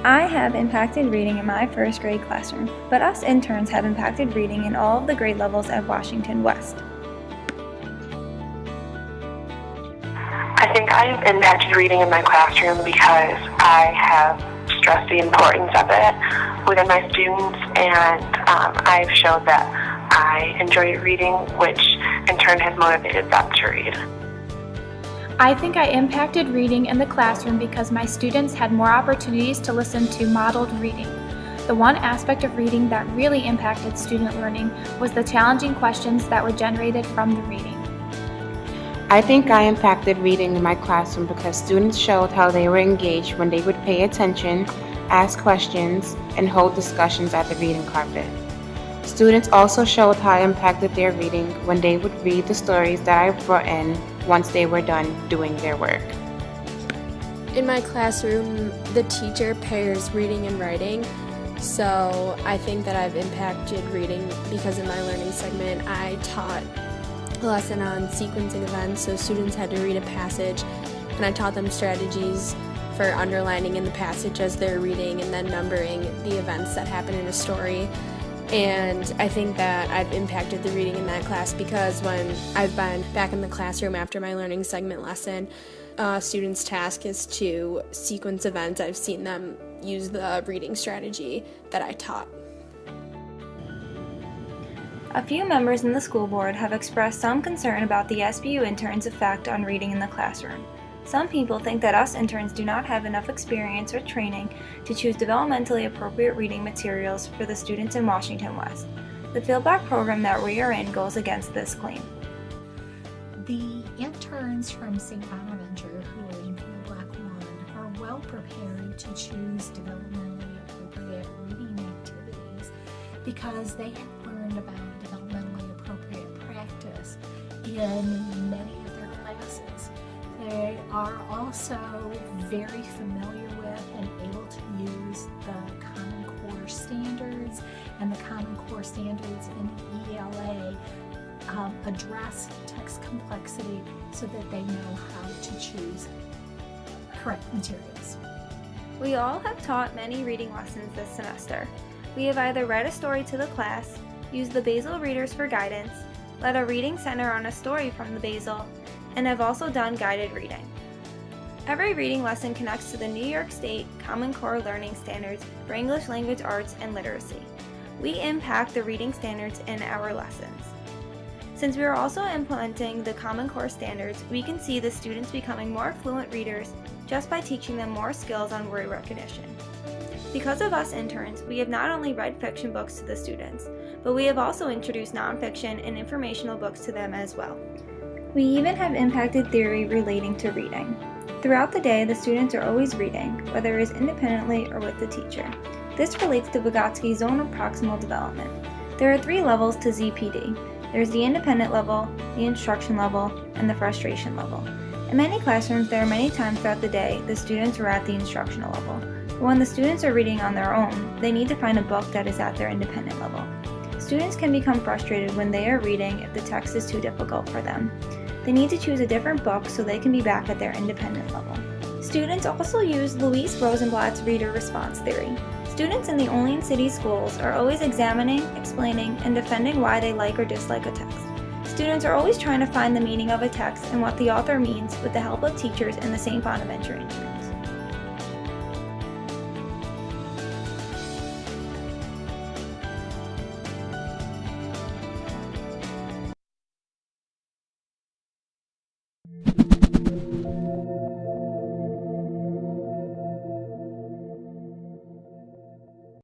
I have impacted reading in my first grade classroom, but us interns have impacted reading in all of the grade levels at Washington West. I think I've impacted reading in my classroom because I have stressed the importance of it within my students, and I've showed that I enjoy reading, which in turn has motivated them to read. I think I impacted reading in the classroom because my students had more opportunities to listen to modeled reading. The one aspect of reading that really impacted student learning was the challenging questions that were generated from the reading. I think I impacted reading in my classroom because students showed how they were engaged when they would pay attention, ask questions, and hold discussions at the reading carpet. Students also showed how I impacted their reading when they would read the stories that I brought in once they were done doing their work. In my classroom, the teacher pairs reading and writing, so I think that I've impacted reading because in my learning segment I taught a lesson on sequencing events, so students had to read a passage, and I taught them strategies for underlining in the passage as they're reading and then numbering the events that happen in a story. And I think that I've impacted the reading in that class because when I've been back in the classroom after my learning segment lesson, students' task is to sequence events. I've seen them use the reading strategy that I taught. A few members in the school board have expressed some concern about the SBU interns' effect on reading in the classroom. Some people think that us interns do not have enough experience or training to choose developmentally appropriate reading materials for the students in Washington West. The Fieldback program that we are in goes against this claim. The interns from St. Bonaventure who are in Fieldback 1 are well prepared to choose developmentally appropriate reading activities because they have learned about developmentally appropriate practice in many of their classes. They are also very familiar with and able to use the Common Core standards, and the Common Core standards in ELA address text complexity so that they know how to choose correct materials. We all have taught many reading lessons this semester. We have either read a story to the class, used the Basel readers for guidance, led a reading center on a story from the Basel, and have also done guided reading. Every reading lesson connects to the New York State Common Core learning standards for English language arts and literacy. We impact the reading standards in our lessons. Since we are also implementing the Common Core standards, we can see the students becoming more fluent readers just by teaching them more skills on word recognition. Because of us interns, we have not only read fiction books to the students, but we have also introduced nonfiction and informational books to them as well. We even have impacted theory relating to reading. Throughout the day, the students are always reading, whether it is independently or with the teacher. This relates to Vygotsky's zone of proximal development. There are 3 levels to ZPD. There's the independent level, the instruction level, and the frustration level. In many classrooms, there are many times throughout the day the students are at the instructional level. But when the students are reading on their own, they need to find a book that is at their independent level. Students can become frustrated when they are reading if the text is too difficult for them. They need to choose a different book so they can be back at their independent level. Students also use Louise Rosenblatt's reader response theory. Students in the Olean City Schools are always examining, explaining, and defending why they like or dislike a text. Students are always trying to find the meaning of a text and what the author means with the help of teachers in the St. Bonaventure interns.